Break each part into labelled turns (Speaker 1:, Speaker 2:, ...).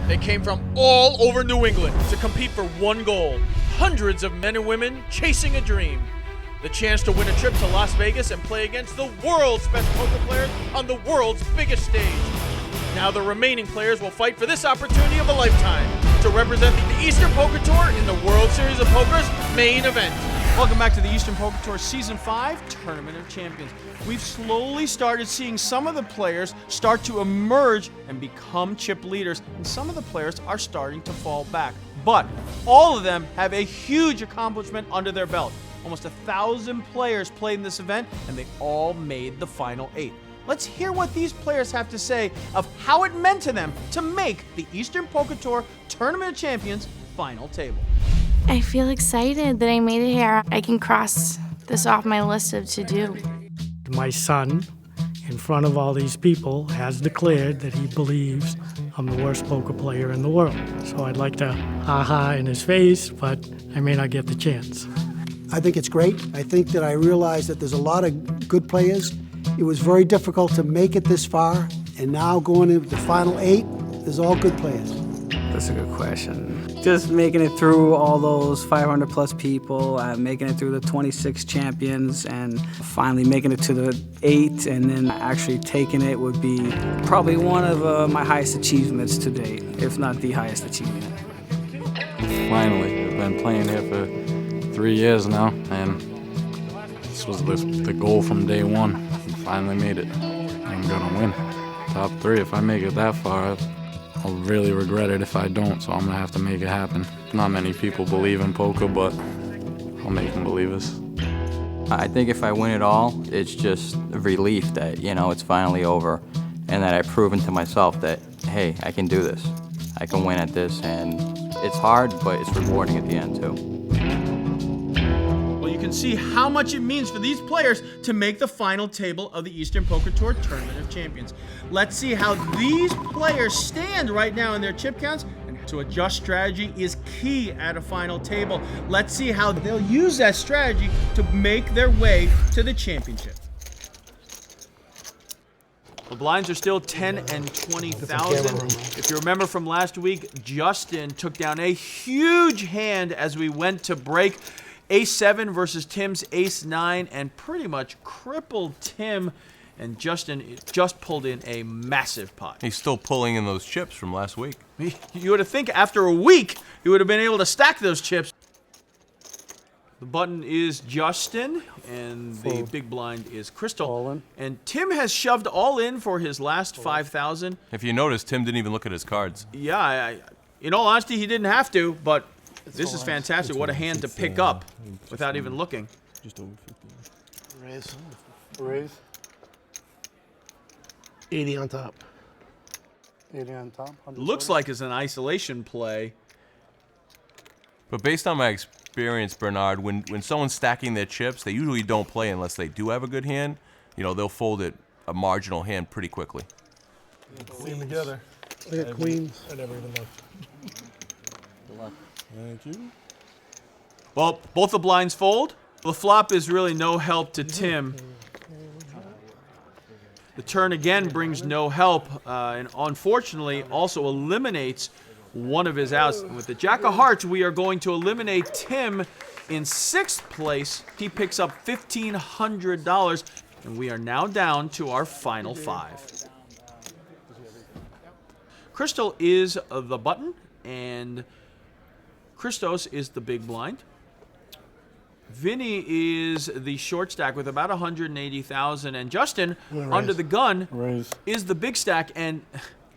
Speaker 1: They came from all over New England to compete for one goal. Hundreds of men and women chasing a dream. The chance to win a trip to Las Vegas and play against the world's best poker players on the world's biggest stage. Now the remaining players will fight for this opportunity of a lifetime to represent the Eastern Poker Tour in the World Series of Poker's main event. Welcome back to the Eastern Poker Tour Season 5 Tournament of Champions. We've slowly started seeing some of the players start to emerge and become chip leaders, and some of the players are starting to fall back. But all of them have a huge accomplishment under their belt. Almost 1,000 players played in this event, and they all made the final 8. Let's hear what these players have to say of how it meant to them to make the Eastern Poker Tour Tournament of Champions final table.
Speaker 2: I feel excited that I made it here. I can cross this off my list of to-do.
Speaker 3: My son, in front of all these people, has declared that he believes I'm the worst poker player in the world. So I'd like to ha-ha in his face, but I may not get the chance.
Speaker 4: I think it's great. I think that I realize that there's a lot of good players. It was very difficult to make it this far, and now going into the final 8, there's all good players.
Speaker 5: That's a good question. Just making it through all those 500 plus people, making it through the 26 champions, and finally making it to the 8, and then actually taking it would be probably one of my highest achievements to date, if not the highest achievement.
Speaker 6: Finally, I've been playing here for 3 years now, and this was the goal from day one. I finally made it. I'm gonna win. Top 3. If I make it that far, I'll really regret it if I don't, so I'm gonna have to make it happen. Not many people believe in poker, but I'll make them believe us.
Speaker 7: I think if I win it all, it's just a relief that, it's finally over, and that I've proven to myself that, hey, I can do this. I can win at this, and it's hard, but it's rewarding at the end, too.
Speaker 1: Well, you can see how much it means for these players to make the final table of the Eastern Poker Tour Tournament of Champions. Let's see how these players stand right now in their chip counts. And to adjust strategy is key at a final table. Let's see how they'll use that strategy to make their way to the championship. The blinds are still 10 and 20,000. If you remember from last week, Justin took down a huge hand as we went to break. Ace-7 versus Tim's Ace-9, and pretty much crippled Tim, and Justin just pulled in a massive pot.
Speaker 8: He's still pulling in those chips from last week.
Speaker 1: You would have think after a week, he would have been able to stack those chips. The button is Justin, and the big blind is Crystal. And Tim has shoved all in for his last 5,000.
Speaker 8: If you notice, Tim didn't even look at his cards.
Speaker 1: Yeah, in all honesty, he didn't have to, but this is fantastic. What a hand to pick up without even looking.
Speaker 9: Just over 50.
Speaker 4: Raise. 80 on top.
Speaker 9: 80 on top.
Speaker 1: Looks like it's an isolation play.
Speaker 8: But based on my experience, Bernard, when someone's stacking their chips, they usually don't play unless they do have a good hand. They'll fold it a marginal hand pretty quickly.
Speaker 9: Queen together.
Speaker 4: Look at queens.
Speaker 9: I never even looked.
Speaker 7: Good luck.
Speaker 9: Thank you.
Speaker 1: Well, both the blinds fold. The flop is really no help to Tim. The turn again brings no help, and unfortunately also eliminates one of his outs. With the Jack of Hearts, we are going to eliminate Tim in 6th place. He picks up $1,500, and we are now down to our final 5. Crystal is the button, and Christos is the big blind. Vinny is the short stack with about 180,000, and Justin, under the gun, is the big stack. And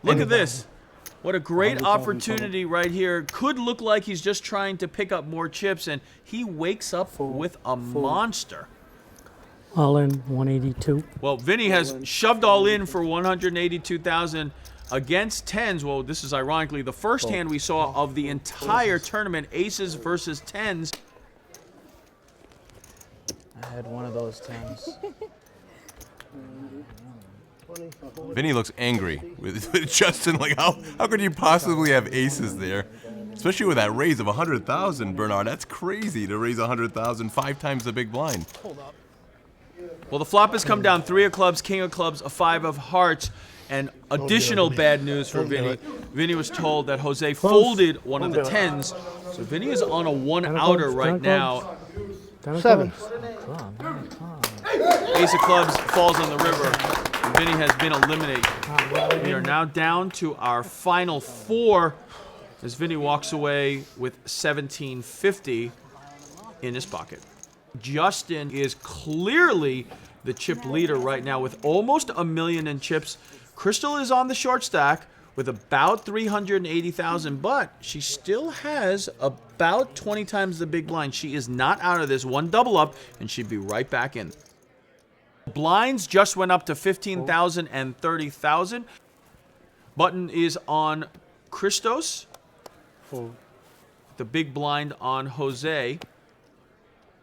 Speaker 1: look at this. What a great opportunity right here. Could look like he's just trying to pick up more chips, and he wakes up with a monster.
Speaker 3: All in 182.
Speaker 1: Well, Vinny has shoved all in for 182,000 against tens. Well, this is ironically the first hand we saw of the entire tournament, aces versus tens.
Speaker 7: I had one of those times.
Speaker 8: Vinny looks angry with Justin. Like, how could you possibly have aces there? Especially with that raise of 100,000, Bernard. That's crazy to raise 100,000, 5 times the big blind.
Speaker 1: Well, the flop has come down 3 of clubs, king of clubs, a 5 of hearts. And additional bad news for
Speaker 9: Don't do
Speaker 1: Vinny.
Speaker 9: it.
Speaker 1: Vinny was told that Jose folded one of the
Speaker 9: Don't do it.
Speaker 1: 10s. So Vinny is on a one
Speaker 3: Ten of
Speaker 1: outer
Speaker 3: clubs,
Speaker 1: right
Speaker 3: ten of
Speaker 1: now.
Speaker 3: Ten of
Speaker 9: Seven.
Speaker 3: clubs.
Speaker 1: Ace of clubs falls on the river. And Vinny has been eliminated. We are now down to our final 4 as Vinny walks away with 1750 in his pocket. Justin is clearly the chip leader right now with almost $1 million in chips. Crystal is on the short stack with about 380,000, but she still has about 20 times the big blind. She is not out of this. One double up, and she'd be right back in. Blinds just went up to 15,000 and 30,000. Button is on Christos. The big blind on Jose.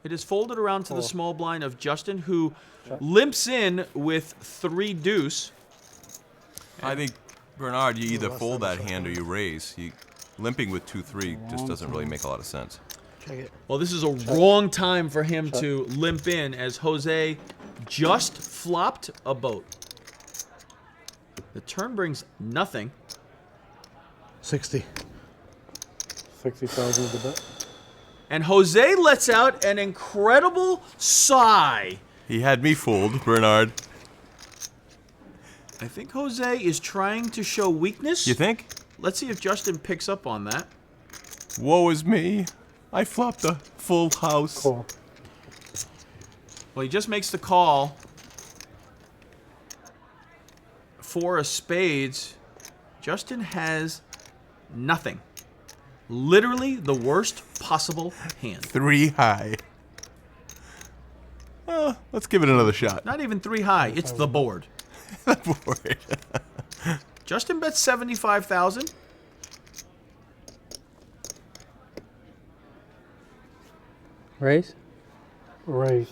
Speaker 1: It is folded around to the small blind of Justin, who limps in with 3 deuce.
Speaker 8: I think, Bernard, you either fold that hand or you raise. Limping with 2-3 just doesn't really make a lot of sense.
Speaker 1: Well, this is a wrong time for him to limp in, as Jose just flopped a boat. The turn brings nothing.
Speaker 9: 60. 60,000 is the bet.
Speaker 1: And Jose lets out an incredible sigh.
Speaker 8: He had me fooled, Bernard.
Speaker 1: I think Jose is trying to show weakness.
Speaker 8: You think?
Speaker 1: Let's see if Justin picks up on that.
Speaker 8: Woe is me. I flopped a full house.
Speaker 9: Call.
Speaker 1: Well, he just makes the call. 4 of spades. Justin has nothing. Literally the worst possible hand.
Speaker 8: 3 high. Let's give it another shot.
Speaker 1: Not even 3 high. It's the board.
Speaker 8: Bored.
Speaker 1: Justin bets 75,000.
Speaker 5: Raise?
Speaker 9: Raise.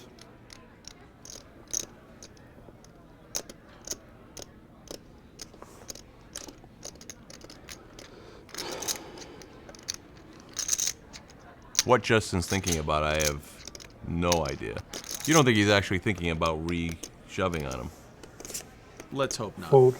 Speaker 8: What Justin's thinking about, I have no idea. You don't think he's actually thinking about re-shoving on him?
Speaker 1: Let's hope not.
Speaker 9: Fold.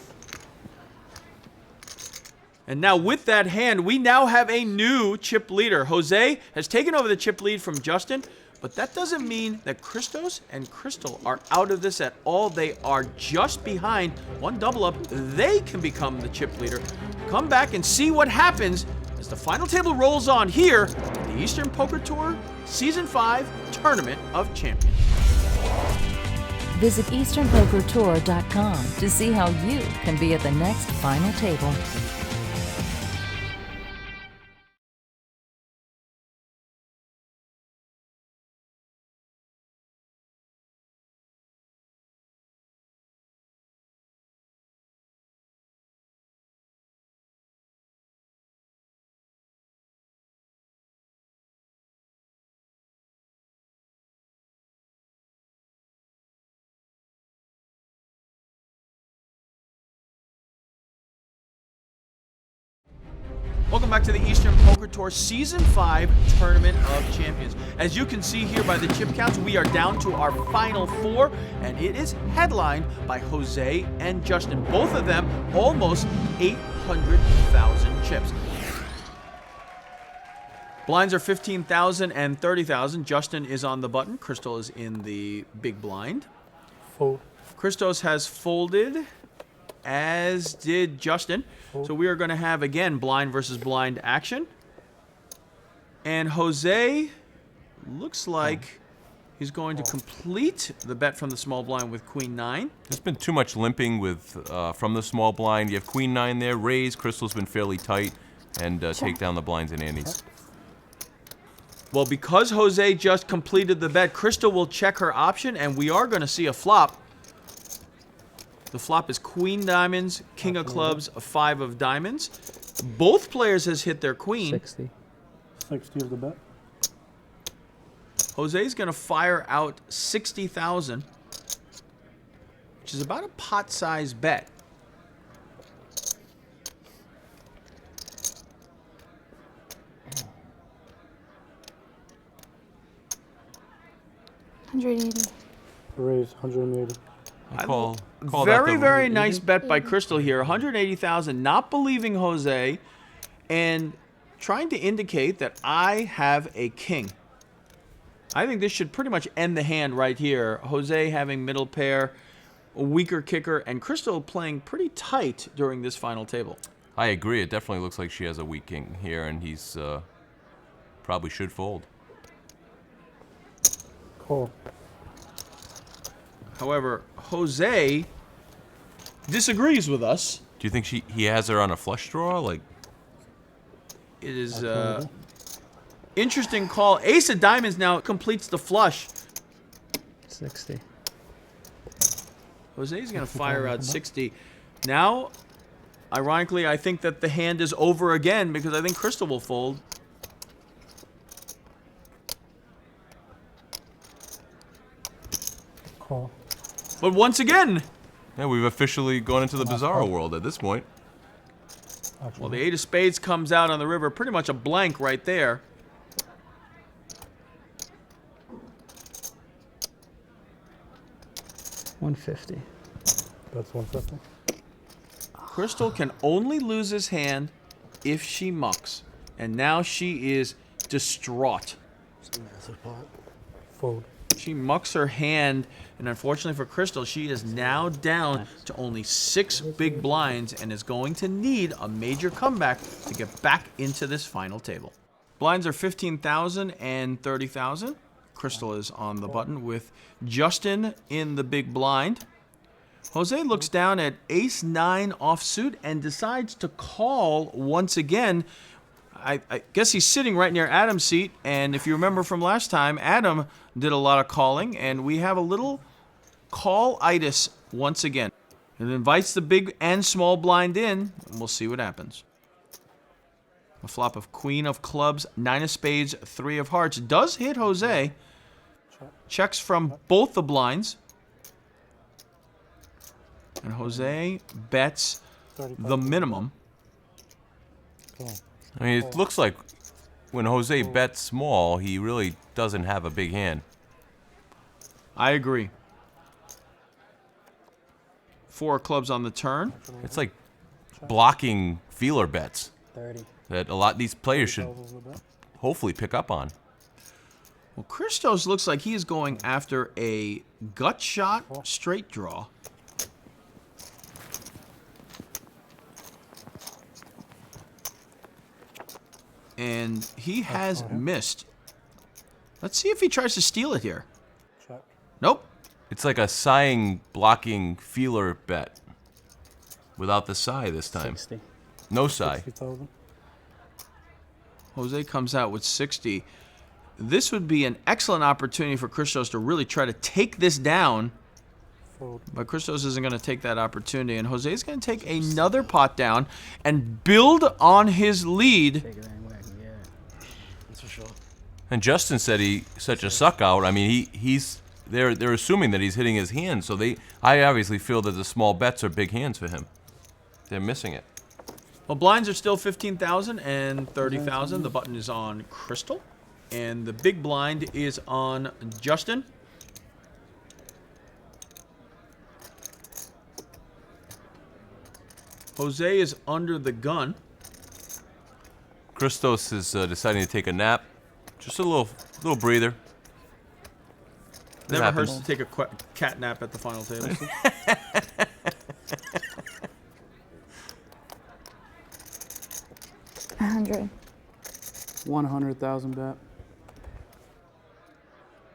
Speaker 1: And now with that hand, we now have a new chip leader. Jose has taken over the chip lead from Justin, but that doesn't mean that Christos and Crystal are out of this at all. They are just behind. One double up, they can become the chip leader. Come back and see what happens as the final table rolls on here at the Eastern Poker Tour Season 5 Tournament of Champions.
Speaker 10: Visit EasternPokerTour.com to see how you can be at the next final table.
Speaker 1: Welcome back to the Eastern Poker Tour Season 5 Tournament of Champions. As you can see here by the chip counts, we are down to our final 4, and it is headlined by Jose and Justin. Both of them almost 800,000 chips. Blinds are 15,000 and 30,000. Justin is on the button. Crystal is in the big blind.
Speaker 9: Fold.
Speaker 1: Christos has folded, as did Justin. So we are going to have, again, blind versus blind action. And Jose looks like he's going to complete the bet from the small blind with Queen 9.
Speaker 8: There's been too much limping with from the small blind. You have Queen 9 there. Raise. Crystal's been fairly tight. And take down the blinds and antes.
Speaker 1: Well, because Jose just completed the bet, Crystal will check her option, and we are going to see a flop. The flop is Queen Diamonds, King of Clubs, a 5 of Diamonds. Both players has hit their Queen.
Speaker 5: 60.
Speaker 9: 60 is the bet.
Speaker 1: Jose's going to fire out 60,000, which is about a pot-sized bet.
Speaker 2: $180.
Speaker 9: Raise 180.
Speaker 8: Call that
Speaker 1: Very,
Speaker 8: the-
Speaker 1: very nice bet by Crystal here. 180,000, not believing Jose, and trying to indicate that I have a king. I think this should pretty much end the hand right here. Jose having middle pair, a weaker kicker, and Crystal playing pretty tight during this final table.
Speaker 8: I agree. It definitely looks like she has a weak king here, and he's probably should fold.
Speaker 9: Call.
Speaker 1: However, Jose disagrees with us.
Speaker 8: Do you think he has her on a flush draw? Like,
Speaker 1: It is interesting call. Ace of diamonds now completes the flush.
Speaker 3: 60.
Speaker 1: Jose's going to fire out 60. Now, ironically, I think that the hand is over again because I think Crystal will fold.
Speaker 9: Call.
Speaker 1: But once again,
Speaker 8: yeah, we've officially gone into the bizarro world at this point.
Speaker 1: well, the 8 of spades comes out on the river. Pretty much a blank right there.
Speaker 5: $150.
Speaker 9: That's 150.
Speaker 1: Crystal can only lose his hand if she mucks. And now she is distraught.
Speaker 9: Massive pot. Fold.
Speaker 1: She mucks her hand, and unfortunately for Crystal, she is now down to only 6 big blinds and is going to need a major comeback to get back into this final table. Blinds are 15,000 and 30,000. Crystal is on the button with Justin in the big blind. Jose looks down at ace-9 offsuit and decides to call once again. I guess he's sitting right near Adam's seat, and if you remember from last time, Adam did a lot of calling, and we have a little call-itis once again. It invites the big and small blind in, and we'll see what happens. A flop of queen of clubs, 9 of spades, 3 of hearts does hit Jose. Checks from both the blinds. And Jose bets the minimum.
Speaker 8: I mean, it looks like when Jose bets small, he really doesn't have a big hand.
Speaker 1: I agree. 4 of clubs on the turn.
Speaker 8: It's like blocking feeler bets
Speaker 9: 30.
Speaker 8: that a lot of these players should hopefully pick up on.
Speaker 1: Well, Christos looks like he is going after a gut shot straight draw. And he has missed. Let's see if he tries to steal it here.
Speaker 9: Check.
Speaker 1: Nope.
Speaker 8: It's like a sighing blocking feeler bet without the sigh this time.
Speaker 9: 60.
Speaker 8: No sigh.
Speaker 9: 60,000.
Speaker 1: Jose comes out with 60. This would be an excellent opportunity for Christos to really try to take this down.
Speaker 9: Fold.
Speaker 1: But Christos isn't going to take that opportunity. And Jose's going to take another pot down and build on his lead.
Speaker 9: That's for sure.
Speaker 8: And Justin said he's such a suck out. I mean, they're assuming that he's hitting his hand, so I obviously feel that the small bets are big hands for him. They're missing it.
Speaker 1: Well, blinds are still 15,000 and 30,000. The button is on Crystal. And the big blind is on Justin. Jose is under the gun.
Speaker 8: Christos is deciding to take a nap. Just a little breather. It
Speaker 1: Never
Speaker 8: happens.
Speaker 1: hurts to take a cat nap at the final table.
Speaker 2: $100.
Speaker 5: 100,000 bet.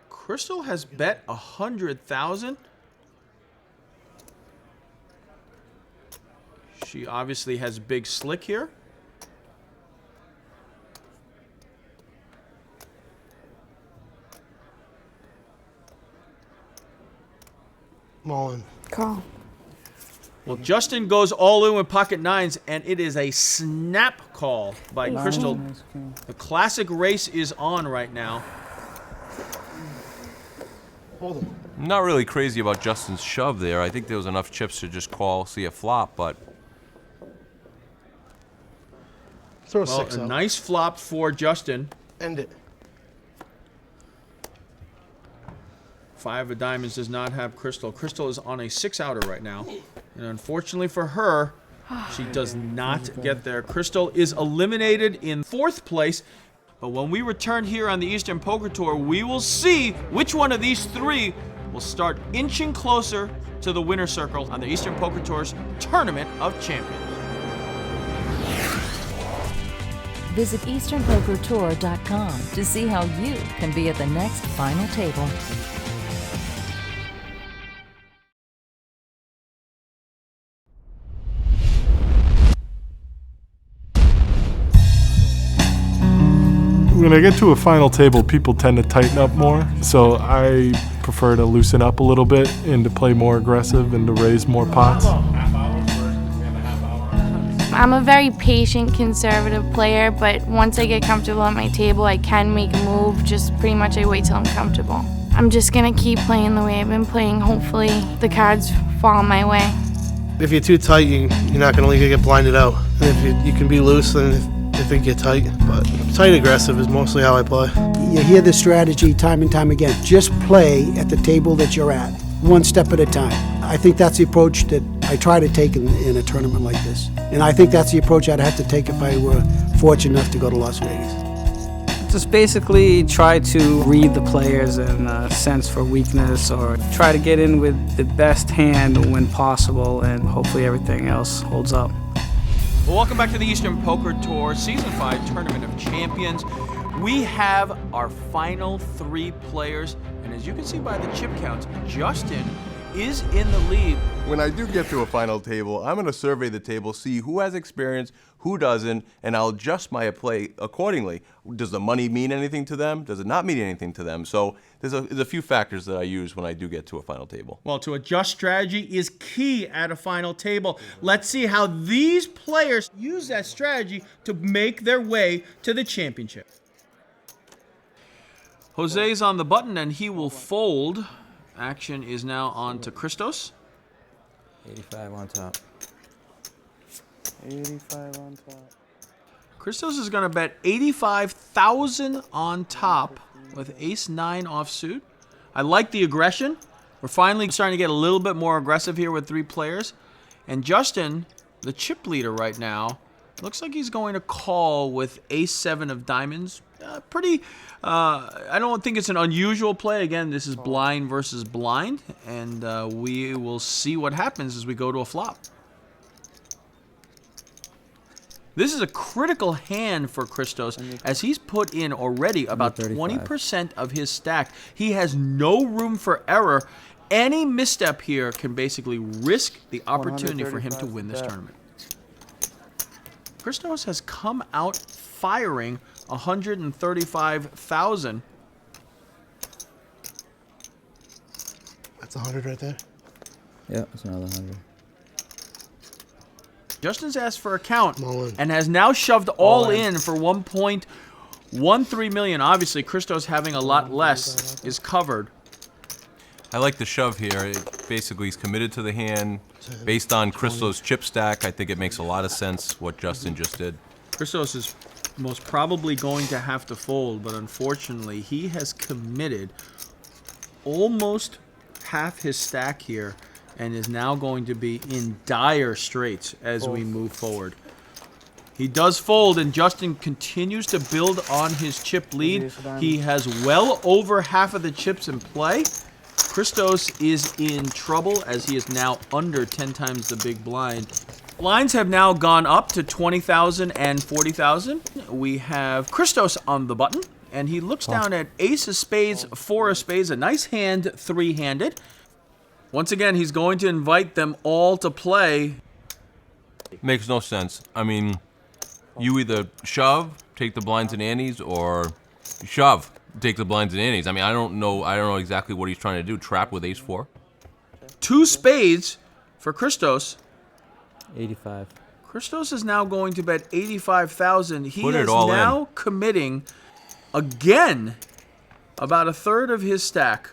Speaker 1: Crystal has bet 100,000. She obviously has big slick here.
Speaker 9: Mullen.
Speaker 2: Call.
Speaker 1: Well, Justin goes all in with pocket nines, and it is a snap call by Crystal. The classic race is on right now.
Speaker 9: Hold him.
Speaker 8: I'm not really crazy about Justin's shove there. I think there was enough chips to just call, see a flop, but
Speaker 9: Throw a
Speaker 1: Well,
Speaker 9: 6
Speaker 1: a
Speaker 9: out.
Speaker 1: nice flop for Justin.
Speaker 9: End it.
Speaker 1: 5 of diamonds does not have Crystal. Crystal is on a 6-outer right now. And unfortunately for her, she does not get there. Crystal is eliminated in 4th place. But when we return here on the Eastern Poker Tour, we will see which one of these 3 will start inching closer to the winner's circle on the Eastern Poker Tour's Tournament of Champions.
Speaker 10: Visit EasternPokerTour.com to see how you can be at the next final table.
Speaker 11: When I get to a final table, people tend to tighten up more, so I prefer to loosen up a little bit and to play more aggressive and to raise more pots.
Speaker 2: I'm a very patient, conservative player, but once I get comfortable at my table, I can make a move. Just pretty much I wait till I'm comfortable. I'm just gonna keep playing the way I've been playing. Hopefully the cards fall my way.
Speaker 9: If you're too tight, you're not going to get blinded out. And if you can be loose, then I think you're tight. But tight aggressive is mostly how I play.
Speaker 4: You hear this strategy time and time again. Just play at the table that you're at, one step at a time. I think that's the approach that I try to take in a tournament like this. And I think that's the approach I'd have to take if I were fortunate enough to go to Las Vegas.
Speaker 5: Just basically try to read the players and sense for weakness, or try to get in with the best hand when possible, and hopefully everything else holds up.
Speaker 1: Well, welcome back to the Eastern Poker Tour Season 5 Tournament of Champions. We have our final 3 players, and as you can see by the chip counts, Justin is in the lead.
Speaker 8: When I do get to a final table, I'm going to survey the table, see who has experience, who doesn't, and I'll adjust my play accordingly. Does the money mean anything to them? Does it not mean anything to them? So there's a few factors that I use when I do get to a final table.
Speaker 1: Well, to adjust strategy is key at a final table. Let's see how these players use that strategy to make their way to the championship. Jose's on the button and he will fold. Action is now on to Christos.
Speaker 7: 85 on top. 85 on top.
Speaker 1: Christos is going to bet 85,000 on top with ace-9 offsuit. I like the aggression. We're finally starting to get a little bit more aggressive here with 3 players. And Justin, the chip leader right now, looks like he's going to call with ace-7 of diamonds. I don't think it's an unusual play. Again, this is blind versus blind, and we will see what happens as we go to a flop. This is a critical hand for Christos, as he's put in already about 20% of his stack. He has no room for error. Any misstep here can basically risk the opportunity for him to win this tournament. Christos has come out firing 135,000.
Speaker 9: That's 100 right there.
Speaker 7: Yeah, that's another 100.
Speaker 1: Justin's asked for a count and has now shoved all in for 1.13 million. Obviously, Christos having a lot less is covered.
Speaker 8: I like the shove here. Basically, he's committed to the hand. Based on Christos' chip stack, I think it makes a lot of sense what Justin just did.
Speaker 1: Christos is most probably going to have to fold, but unfortunately, he has committed almost half his stack here and is now going to be in dire straits as we move forward. He does fold, and Justin continues to build on his chip lead. He has well over half of the chips in play. Christos is in trouble as he is now under 10 times the big blind. Blinds have now gone up to 20,000 and 40,000. We have Christos on the button, and he looks down at ace of spades, 4 of spades, a nice hand, 3-handed. Once again, he's going to invite them all to play.
Speaker 8: Makes no sense. I mean, you either shove, take the blinds and antes, or shove, take the blinds and antes. I mean, I don't know exactly what he's trying to do. Trap with ace-4.
Speaker 1: 2 spades for Christos.
Speaker 7: 85.
Speaker 1: Christos is now going to bet 85,000. He
Speaker 8: Put
Speaker 1: is
Speaker 8: it all
Speaker 1: now committing again about a third of his stack.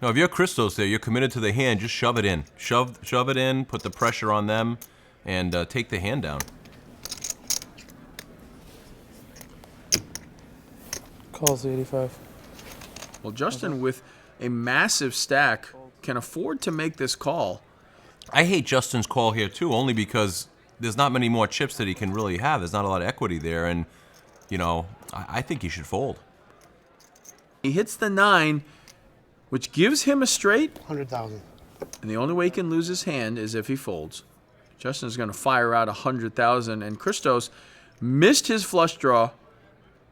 Speaker 8: No, if you're Christos there, you're committed to the hand. Just shove it in. Shove it in. Put the pressure on them, and take the hand down.
Speaker 9: Calls the 85.
Speaker 1: Well, Justin, with a massive stack, can afford to make this call.
Speaker 8: I hate Justin's call here too, only because there's not many more chips that he can really have. There's not a lot of equity there, and I think he should fold.
Speaker 1: He hits the 9, which gives him a straight,
Speaker 9: 100,000.
Speaker 1: and the only way he can lose his hand is if he folds. Justin's going to fire out 100,000, and Christos missed his flush draw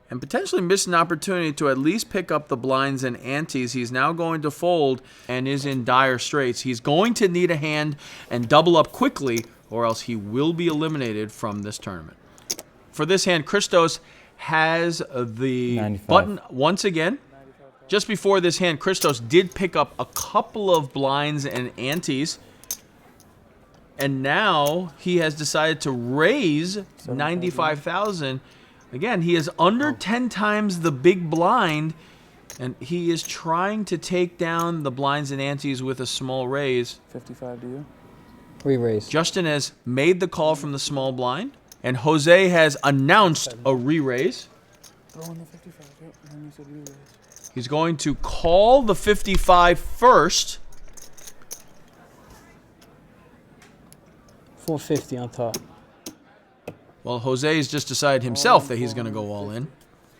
Speaker 1: and potentially missed an opportunity to at least pick up the blinds and antes. He's now going to fold and is in dire straits. He's going to need a hand and double up quickly, or else he will be eliminated from this tournament. For this hand, Christos has the
Speaker 7: 95.
Speaker 1: button once again. Just before this hand, Christos did pick up a couple of blinds and antes. And now he has decided to raise 95,000. Again, he is under 10 times the big blind, and he is trying to take down the blinds and antes with a small raise.
Speaker 5: 55 to you. Re-raise.
Speaker 1: Justin has made the call from the small blind, and Jose has announced a re-raise.
Speaker 5: Throw in the 55, yep, and then you said re-raise.
Speaker 1: He's going to call the 55 first.
Speaker 5: 450 on top.
Speaker 1: Well, Jose has just decided himself that he's going to go all in.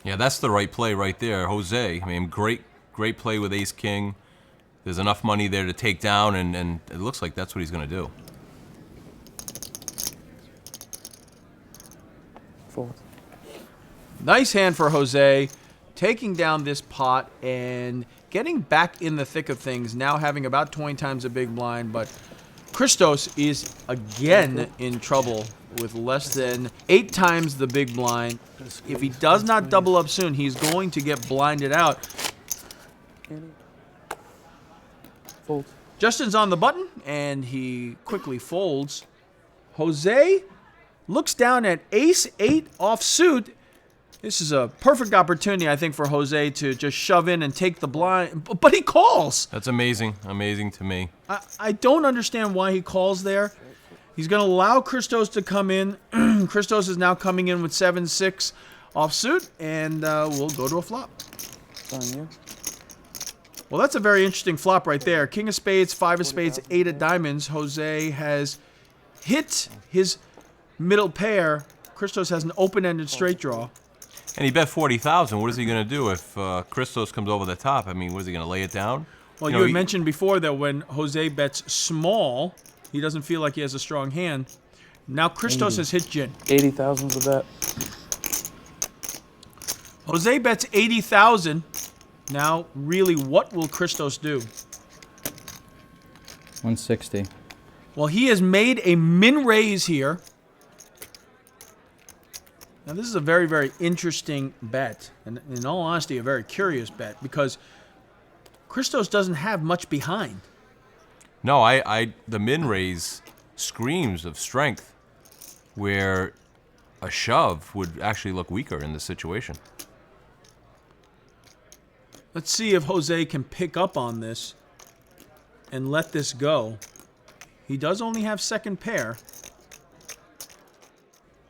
Speaker 8: Yeah, that's the right play right there, Jose. I mean, great play with Ace King. There's enough money there to take down, and it looks like that's what he's going to do.
Speaker 5: Fold.
Speaker 1: Nice hand for Jose, taking down this pot and getting back in the thick of things, now having about 20 times a big blind, but Christos is again in trouble with less than 8 times the big blind. If he does not double up soon, he's going to get blinded out.
Speaker 5: Fold.
Speaker 1: Justin's on the button, and he quickly folds. Jose looks down at ace-8 offsuit. This is a perfect opportunity, I think, for Jose to just shove in and take the blind, but he calls.
Speaker 8: That's amazing to me.
Speaker 1: I don't understand why he calls there. He's going to allow Christos to come in. Christos is now coming in with 7-6 offsuit, and we'll go to a flop.
Speaker 5: On you.
Speaker 1: Well, that's a very interesting flop right there. King of spades, 5 of spades, 8 of diamonds. Jose has hit his middle pair. Christos has an open-ended straight draw.
Speaker 8: And he bet 40,000. What is he going to do if Christos comes over the top? I mean, was he going to lay it down?
Speaker 1: Well, you had mentioned before that when Jose bets small, he doesn't feel like he has a strong hand. Now Christos has hit gin.
Speaker 5: 80,000's a bet.
Speaker 1: Jose bets 80,000. Now, really, what will Christos do?
Speaker 7: 160.
Speaker 1: Well, he has made a min raise here. Now, this is a very, very interesting bet. And in all honesty, a very curious bet because Christos doesn't have much behind.
Speaker 8: No, the min raise screams of strength, where a shove would actually look weaker in this situation.
Speaker 1: Let's see if Jose can pick up on this and let this go. He does only have second pair.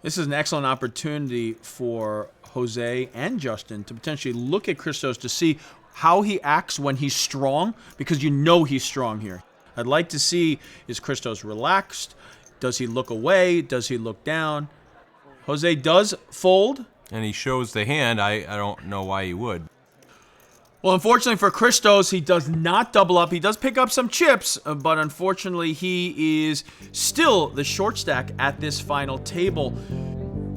Speaker 1: This is an excellent opportunity for Jose and Justin to potentially look at Christos to see how he acts when he's strong, because you know he's strong here. I'd like to see, is Christos relaxed? Does he look away? Does he look down? Jose does fold.
Speaker 8: And he shows the hand. I don't know why he would.
Speaker 1: Well, unfortunately for Christos, he does not double up. He does pick up some chips, but unfortunately he is still the short stack at this final table.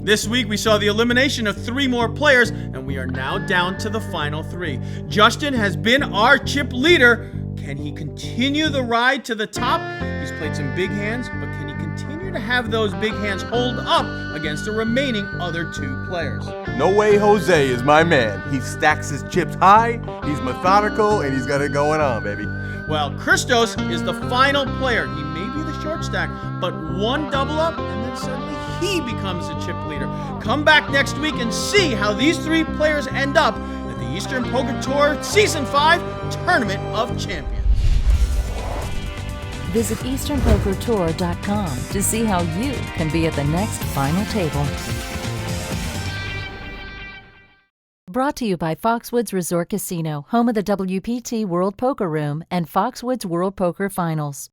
Speaker 1: This week we saw the elimination of 3 more players, and we are now down to the final 3. Justin has been our chip leader. Can he continue the ride to the top? He's played some big hands, but can he continue to have those big hands hold up against the remaining other 2 players?
Speaker 8: No way Jose is my man. He stacks his chips high, he's methodical, and he's got it going on, baby.
Speaker 1: Well, Christos is the final player. He may be the short stack, but 1 double up, and then suddenly he becomes the chip leader. Come back next week and see how these 3 players end up at the Eastern Poker Tour Season 5 Tournament of Champions.
Speaker 10: Visit EasternPokerTour.com to see how you can be at the next final table. Brought to you by Foxwoods Resort Casino, home of the WPT World Poker Room and Foxwoods World Poker Finals.